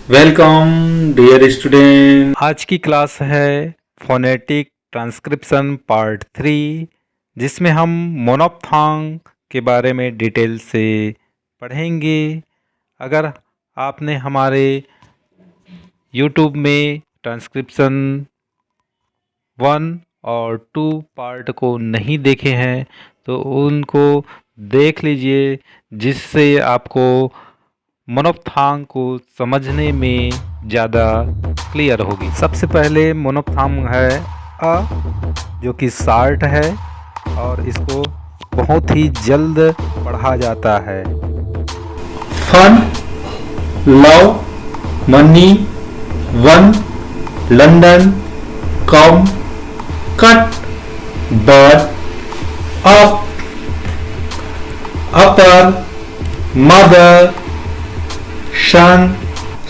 Welcome dear student. आज की class है फोनेटिक ट्रांसक्रिप्शन पार्ट 3, जिसमें हम मोनोप्थॉन्ग के बारे में डिटेल से पढ़ेंगे। अगर आपने हमारे YouTube में ट्रांसक्रिप्शन 1 और 2 पार्ट को नहीं देखे हैं तो उनको देख लीजिए, जिससे आपको मोनोप्थॉन्ग को समझने में ज़्यादा क्लियर होगी। सबसे पहले मोनोप्थॉन्ग है अ, जो कि शार्ट है और इसको बहुत ही जल्द पढ़ा जाता है। Fun, love, money, one, London, come, cut, bird, up, upper, mother,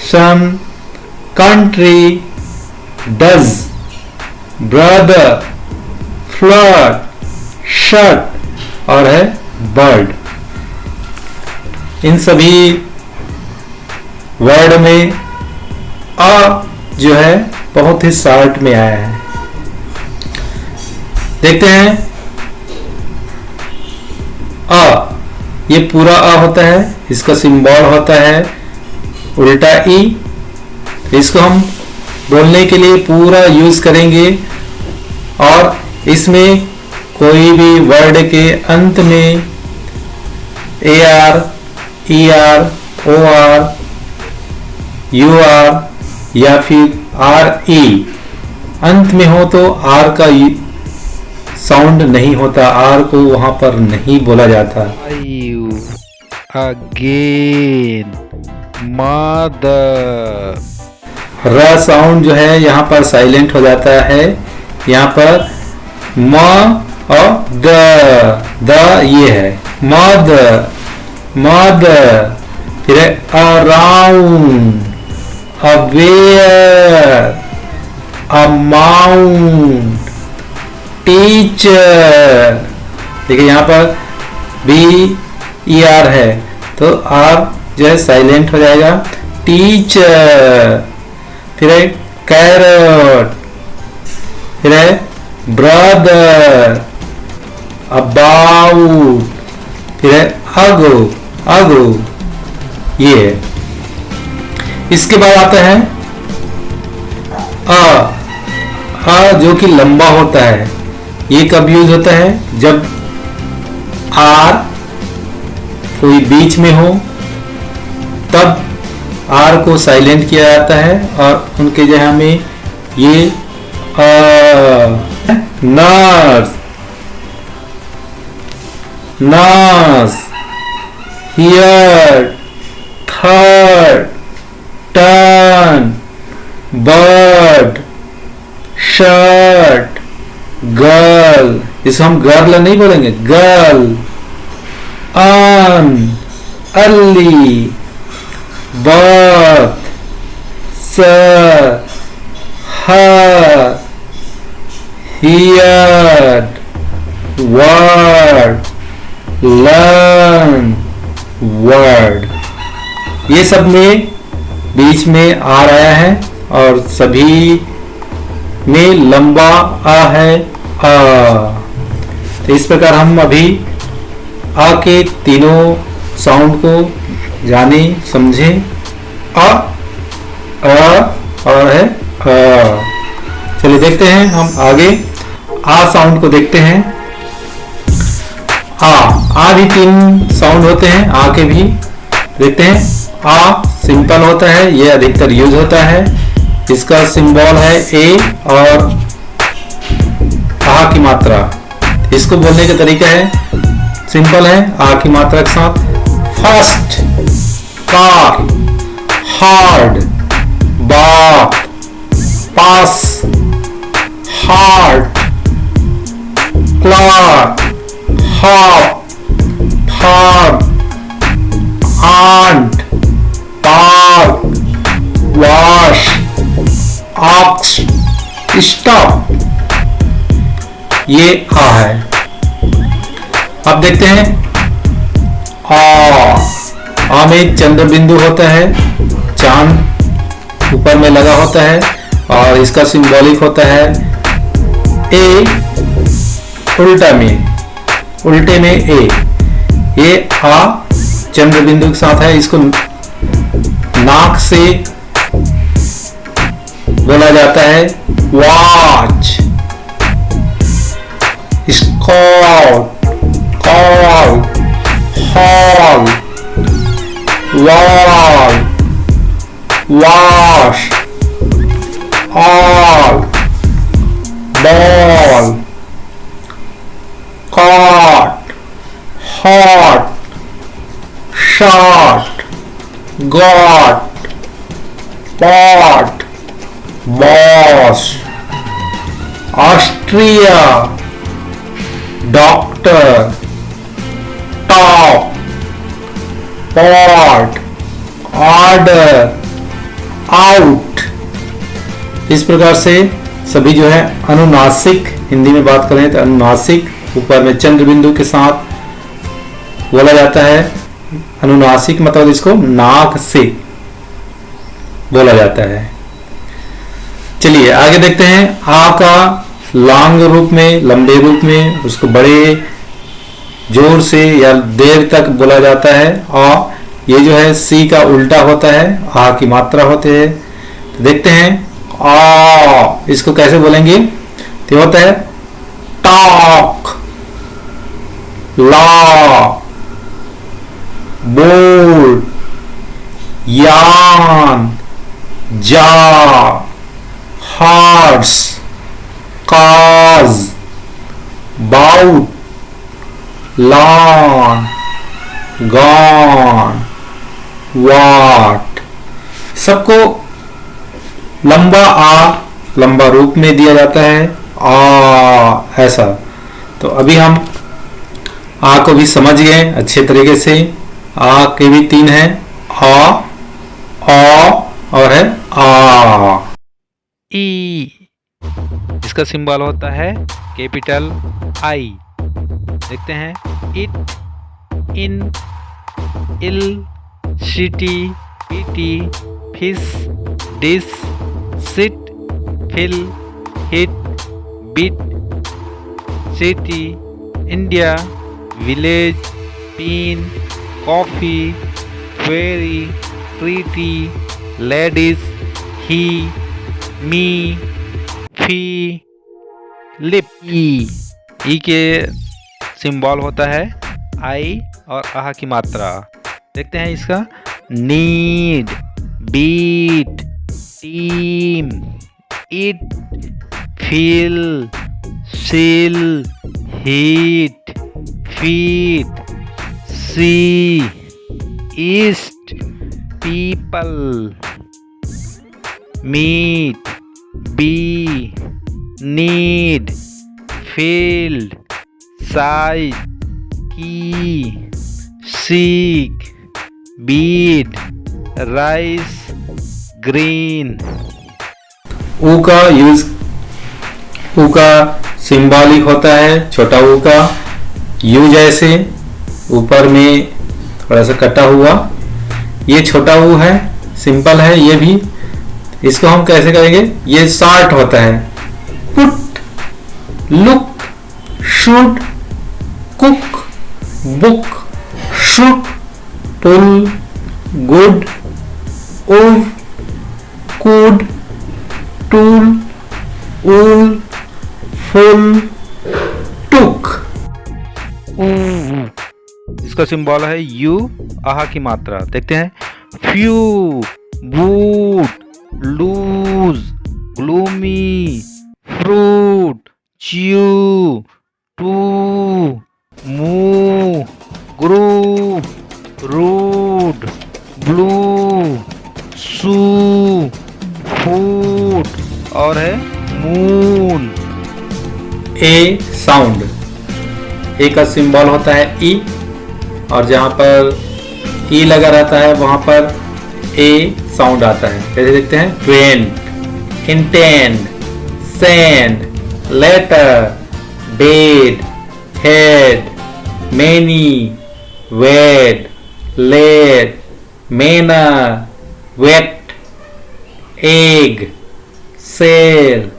son, country, does, brother, flood, shirt और है बर्ड। इन सभी वर्ड में अ जो है बहुत ही शॉर्ट में आया है। देखते हैं अ, ये पूरा अ होता है, इसका सिंबल होता है उल्टा ई। इसको हम बोलने के लिए पूरा यूज करेंगे और इसमें कोई भी वर्ड के अंत में A R, E R, O R, U R या फिर आर ई अंत में हो तो आर का साउंड नहीं होता, आर को वहां पर नहीं बोला जाता। अगेन मदर, र साउंड जो है यहाँ पर साइलेंट हो जाता है। यहाँ पर म और द ये है मदर, मदर। फिर अराउंड, अवेयर, अमाउंट, टीचर। देखिए यहाँ पर बी ई आर है तो आर जो है साइलेंट हो जाएगा, टीचर। फिर है कैरट, फिर है ब्रदर, अबाउट, फिर है अगो, अगो ये है। इसके बाद आता है अ जो कि लंबा होता है। ये कब यूज होता है? जब आर कोई बीच में हो तब आर को साइलेंट किया जाता है और उनके जगह में ये nurse, nurse, here, third, turn, bird, shirt, girl. इसको हम गर्ल नहीं बोलेंगे, girl, earn, early, birth, sir, her, here, word, learn, word. ये सब में बीच में आर आया है और सभी में लंबा आ है आ। तो इस प्रकार हम अभी आ के तीनों साउंड को जाने समझे। अ और है अ। चलिए देखते हैं हम आगे आ साउंड को देखते हैं। आ भी 3 साउंड होते हैं, आ के भी देखते हैं। आ सिंपल होता है, ये अधिकतर यूज होता है। इसका सिंबल है ए और आ की मात्रा। इसको बोलने का तरीका है सिंपल है, आ की मात्रा के साथ first, car, hard, bath, pass, heart, clock, hop, farm, aunt, park, wash, ox, stop. ये आ है। अब देखते हैं आ में चंद्र बिंदु होता है, चांद ऊपर में लगा होता है और इसका सिंबॉलिक होता है ए उल्टे में ए। ये आ चंद्र बिंदु के साथ है, इसको नाक से बोला जाता है watch. Scott, call, hall, wall, wash, all, ball, cot, hot, shot, got, pot, boss. Austria, doctor, top, pot, order, out. इस प्रकार से सभी जो है अनुनासिक, हिंदी में बात करें तो अनुनासिक ऊपर में चंद्र बिंदु के साथ बोला जाता है। अनुनासिक मतलब इसको नाक से बोला जाता है। चलिए आगे देखते हैं। आ का लॉन्ग रूप में, लंबे रूप में उसको बड़े जोर से या देर तक बोला जाता है। आ ये जो है सी का उल्टा होता है, आ की मात्रा होती है। तो देखते हैं आ इसको कैसे बोलेंगे। तो होता है टॉक, लॉ, बोर्ड, यान, जा, हॉर्स, काज, बाउट, लॉन, गॉन, वाट। सबको लंबा आ लंबा रूप में दिया जाता है आ ऐसा। तो अभी हम आ को भी समझ गए अच्छे तरीके से। आ के भी तीन है, आ और है आ। ई, इसका सिंबल होता है कैपिटल आई। देखते हैं it, in, ill, city, pity, fish, dish, sit, fill, hit, bit, city, India, village, pin, coffee, ferry, treaty, ladies, he, me, fee, lip. ई के सिंबल होता है आई और आह की मात्रा। देखते हैं इसका need, beat, team, it, feel, seal, heat, feet, see, east, people, meet, be, need, field, size, key, seek, bead, rice, green. ऊ का यूज, ऊ का सिंबॉलिक होता है छोटा ऊ का, यू जैसे ऊपर में थोड़ा सा कटा हुआ। ये छोटा ऊ है, सिंपल है ये भी। इसको हम कैसे करेंगे, ये शॉर्ट होता है। Put, look, should, cook, book, should, pull, good, उव, could, tool, wool, full, took. इसका सिंबल है यू, आहा की मात्रा। देखते हैं few, boot, loose, gloomy, fruit, chew, too, moo, grew, rude, blue, सू, फूट और है मून। ए साउंड, ए का सिंबल होता है ई, और जहां पर ई लगा रहता है वहां पर ए साउंड आता है। जैसे देखते हैं trend, intend, send, letter, bed, head, many, wed, led, manner, wet, egg, share,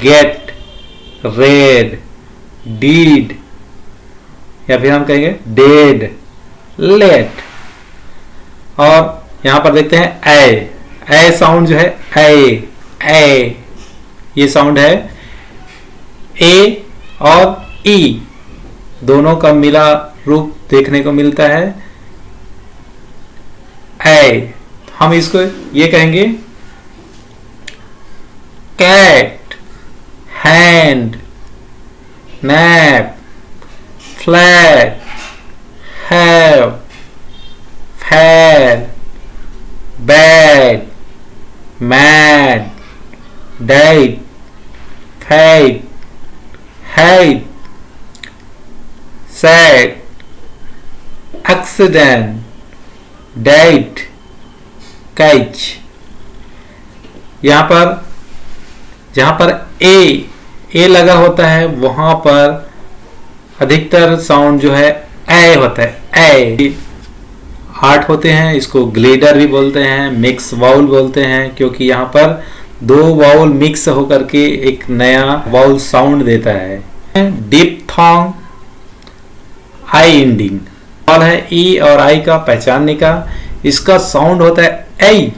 gate, red, deed, या फिर हम कहेंगे डेड, लेट। और यहां पर देखते हैं ए साउंड जो है ए, ये साउंड है ए और ई दोनों का मिला रूप देखने को मिलता है ए। हम इसको ये कहेंगे cat, hand, nap, flat, have, fair, bad, mad, date, fate, hate, sad, accident, date, catch. यहां पर जहां पर ए लगा होता है वहां पर अधिकतर साउंड जो है ए होता है ए। 8 होते हैं, इसको ग्लेडर भी बोलते हैं, मिक्स वाउल बोलते हैं, क्योंकि यहाँ पर 2 वाउल मिक्स होकर के एक नया वाउल साउंड देता है। डिप्थोंग, आई एंडिंग और है ई और आई का पहचानने का। इसका साउंड होता है ऐ।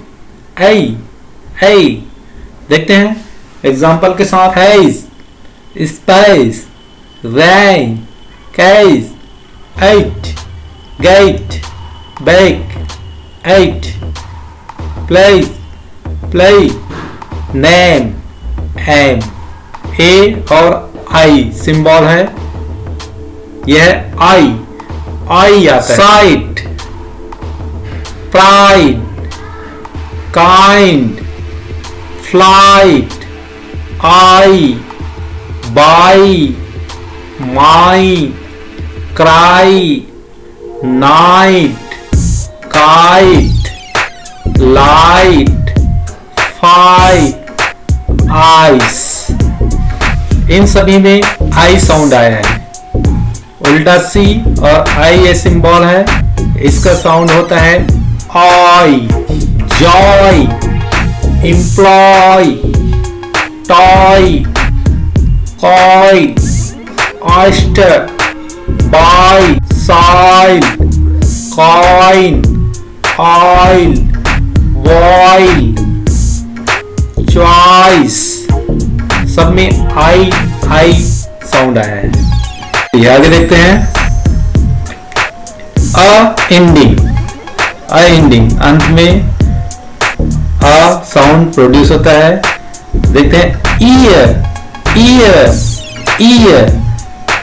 देखते हैं एग्जांपल के साथ, has, spice, ran, case, ate, gate, back, ate, place, play, name, aim. A और आई सिंबल है, यह आई आता है। Site, pride, kind, flight, I, buy, my, cry, night, kite, light, fight, ice. इन सभी में आई साउंड आया है। उल्टा सी और आई ये सिंबल है, इसका साउंड होता है I. Joy, employ, toy, coin, oyster, boy, soil, coin, oil, boil, choice. सब में आई साउंड आया है। ये आगे देखते हैं अ एंडिंग अंत में अ साउंड प्रोड्यूस होता है। देखते हैं ईयर,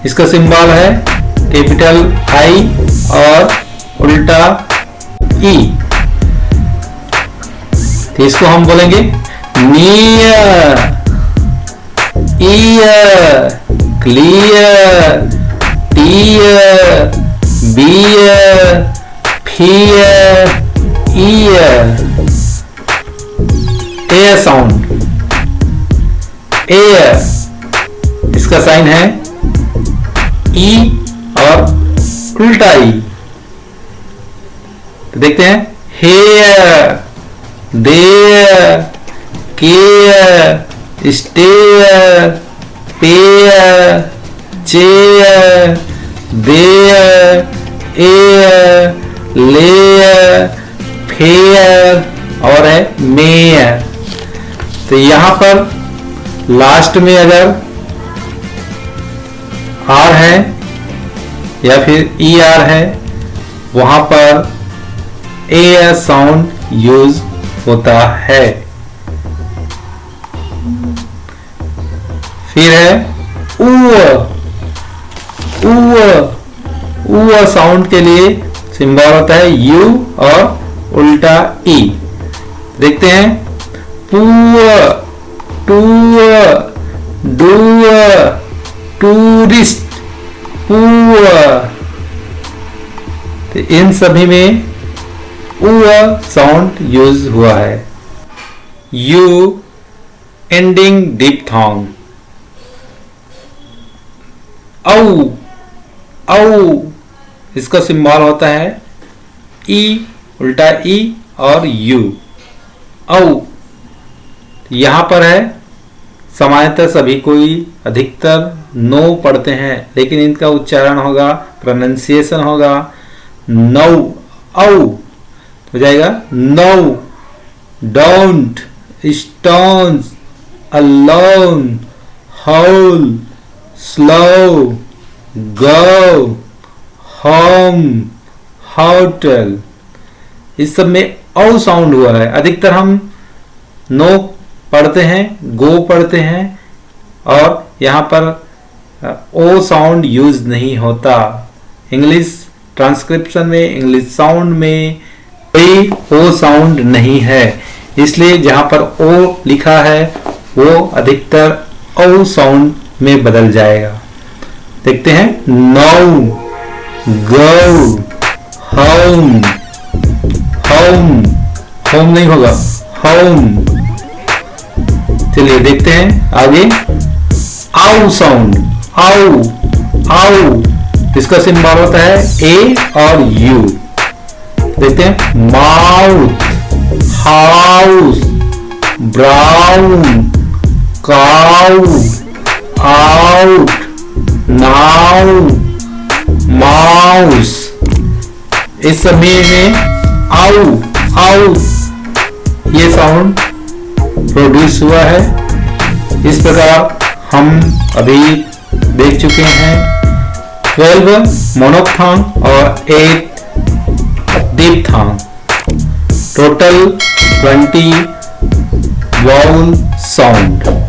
इसका सिंबल है कैपिटल आई और उल्टा ई। तो इसको हम बोलेंगे near, ear, clear, tear, beer, fear, ear. Air sound, air, इसका साइन है ई और उल्टा ई। तो देखते हैं hair, there, care, stair, pair, chair, there, air, layer, fair और है मेयर। तो यहां पर लास्ट में अगर आर है या फिर ई आर है, वहां पर ए साउंड यूज होता है। फिर है ऊ साउंड के लिए सिंबल होता है यू और उल्टा ई। देखते हैं पुअर, टूअर, डूअर, टूरिस्ट, पुअर। तो इन सभी में साउंड यूज हुआ है। You ending diphthong. औ, इसका सिंबल होता है ई, उल्टा ई और यू। औ। यहाँ पर है सामान्यतः सभी कोई अधिकतर नो पढ़ते हैं, लेकिन इनका उच्चारण होगा, प्रोनाउंसिएशन होगा नौ, औ हो जाएगा no, don't, stones, alone, hole, slow, go, home, hotel. इस सब में औ साउंड हुआ है। अधिकतर हम नो पढ़ते हैं, गो पढ़ते हैं, और यहाँ पर ओ साउंड यूज नहीं होता। इंग्लिश ट्रांसक्रिप्शन में, इंग्लिश साउंड में कोई ओ साउंड नहीं है, इसलिए जहां पर ओ लिखा है वो अधिकतर ओ साउंड में बदल जाएगा। देखते हैं, नो, गो, होम, होम, होम नहीं होगा, होम। चलिए देखते हैं आगे, आउ साउंड, आउ, आउ, इसका सिंबल होता है ए और यू। देखते हैं, mouth, house, brown, cow, out, now, mouse. इस समय में आउ, आउ ये साउंड प्रोड्यूस हुआ है। इस प्रकार हम अभी देख चुके हैं 12 मोनोफ्थांग और 8 दीप्थांग, टोटल 20 वाउल साउंड।